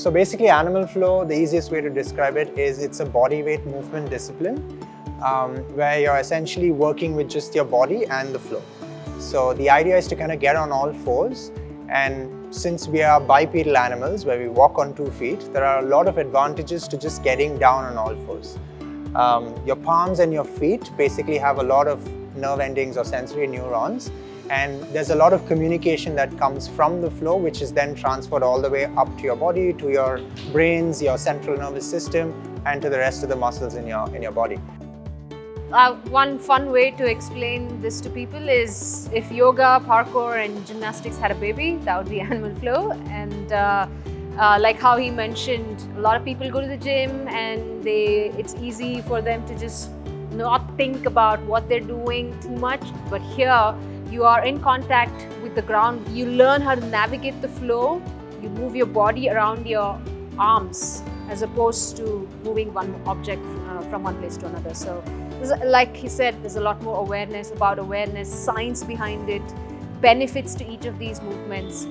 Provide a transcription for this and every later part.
So basically animal flow, the easiest way to describe it is it's a body weight movement discipline where you're essentially working with just your body and the flow. So the idea is to kind of get on all fours, and since we are bipedal animals where we walk on 2 feet, there are a lot of advantages to just getting down on all fours. Your palms and your feet basically have a lot of nerve endings or sensory neurons, and there's a lot of communication that comes from the flow, which is then transferred all the way up to your body, to your brains, your central nervous system, and to the rest of the muscles in your body. One fun way to explain this to people is if yoga, parkour and gymnastics had a baby, that would be animal flow. And like how he mentioned, a lot of people go to the gym and it's easy for them to just not think about what they're doing too much. But here, you are in contact with the ground. You learn how to navigate the flow. You move your body around your arms as opposed to moving one object from one place to another. So, like he said, there's a lot more awareness, science behind it, benefits to each of these movements.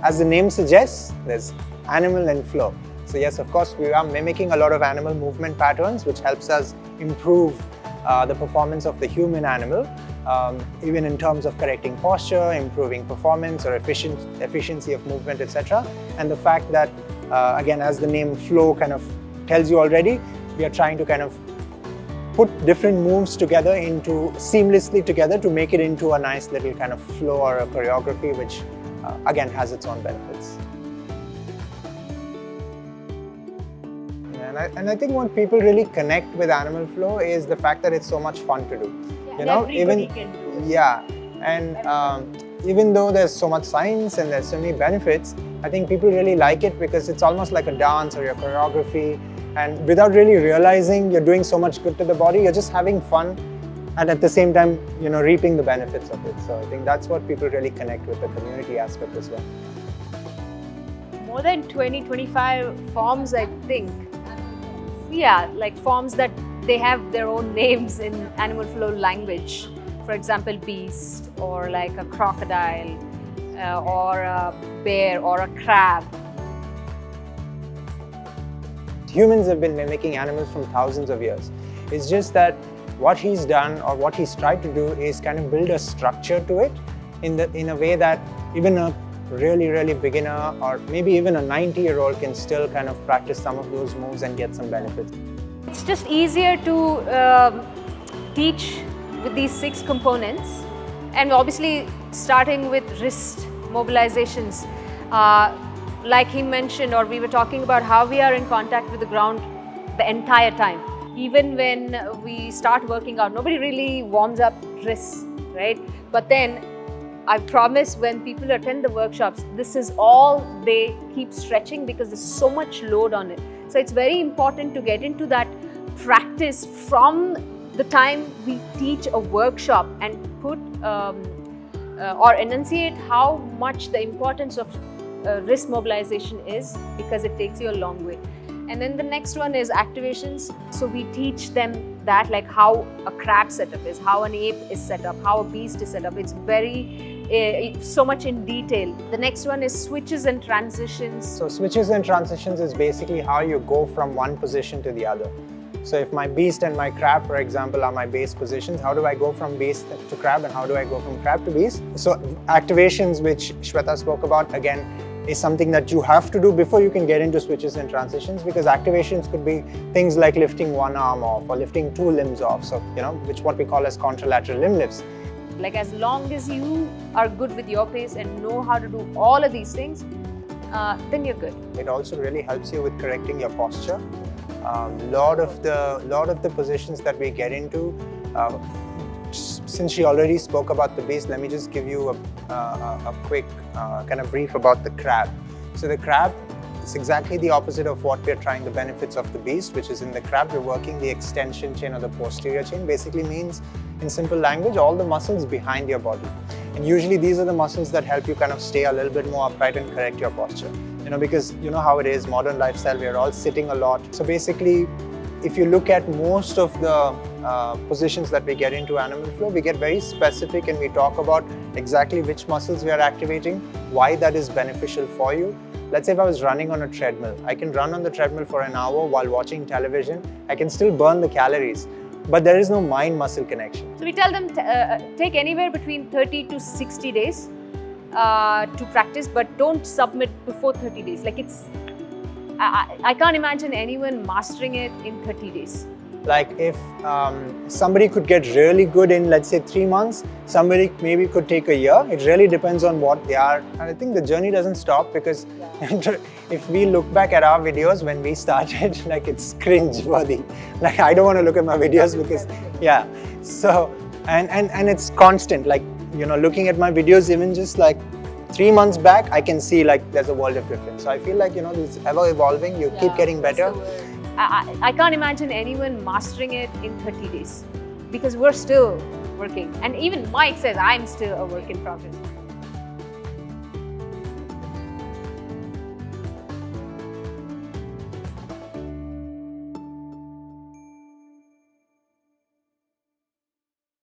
As the name suggests, there's animal and flow. So yes, of course, we are mimicking a lot of animal movement patterns, which helps us improve the performance of the human animal, even in terms of correcting posture, improving performance or efficiency of movement, etc. And the fact that, again, as the name flow kind of tells you already, we are trying to kind of put different moves together seamlessly together to make it into a nice little kind of flow or a choreography, which again has its own benefits. And I think what people really connect with animal flow is the fact that it's so much fun to do. Yeah, everybody can do it. Yeah, and even though there's so much science and there's so many benefits, I think people really like it because it's almost like a dance or a choreography, and without really realizing you're doing so much good to the body, you're just having fun and at the same time, reaping the benefits of it. So I think that's what people really connect with, the community aspect as well. More than 20-25 forms, I think. Yeah, like forms that they have their own names in animal flow language. For example, beast, or like a crocodile, or a bear, or a crab. Humans have been mimicking animals from thousands of years. It's just that what he's done or what he's tried to do is kind of build a structure to it in a way that even a really beginner or maybe even a 90-year-old can still kind of practice some of those moves and get some benefits. It's just easier to teach with these 6 components, and obviously starting with wrist mobilizations. Like he mentioned, or we were talking about how we are in contact with the ground the entire time. Even when we start working out, nobody really warms up wrists, right? But then I promise when people attend the workshops, this is all they keep stretching because there's so much load on it. So it's very important to get into that practice from the time we teach a workshop and put or enunciate how much the importance of wrist mobilization is, because it takes you a long way. And then the next one is activations. So we teach them that, like how a crab setup is, how an ape is set up, how a beast is set up. It's so much in detail. The next one is switches and transitions. So switches and transitions is basically how you go from one position to the other. So if my beast and my crab, for example, are my base positions, how do I go from beast to crab and how do I go from crab to beast? So activations, which Swetha spoke about, again, is something that you have to do before you can get into switches and transitions, because activations could be things like lifting one arm off or lifting 2 limbs off. So, which what we call as contralateral limb lifts. Like as long as you are good with your pace and know how to do all of these things, then you're good. It also really helps you with correcting your posture. Lot of the positions that we get into, since she already spoke about the beast, let me just give you a quick kind of brief about the crab. So the crab is exactly the opposite of what we're trying, the benefits of the beast, which is in the crab, you're working the extension chain or the posterior chain. Basically means, in simple language, all the muscles behind your body. And usually these are the muscles that help you kind of stay a little bit more upright and correct your posture. Because you know how it is, modern lifestyle, we're all sitting a lot. So basically, if you look at most of the positions that we get into animal flow, we get very specific and we talk about exactly which muscles we are activating, why that is beneficial for you. let's say if I was running on a treadmill, I can run on the treadmill for an hour while watching television. I can still burn the calories, but there is no mind-muscle connection. So we tell them take anywhere between 30 to 60 days to practice, but don't submit before 30 days. Like I can't imagine anyone mastering it in 30 days. Like if somebody could get really good in, let's say 3 months, somebody maybe could take a year. It really depends on what they are. And I think the journey doesn't stop, because if we look back at our videos when we started, like it's cringe-worthy. Like I don't want to look at my videos because, yeah. So, and it's constant. Like, you know, looking at my videos, even just like 3 months back, I can see like there's a world of difference. So I feel like, you know, it's ever evolving. You keep getting better. I can't imagine anyone mastering it in 30 days, because we're still working. And even Mike says I'm still a work in progress.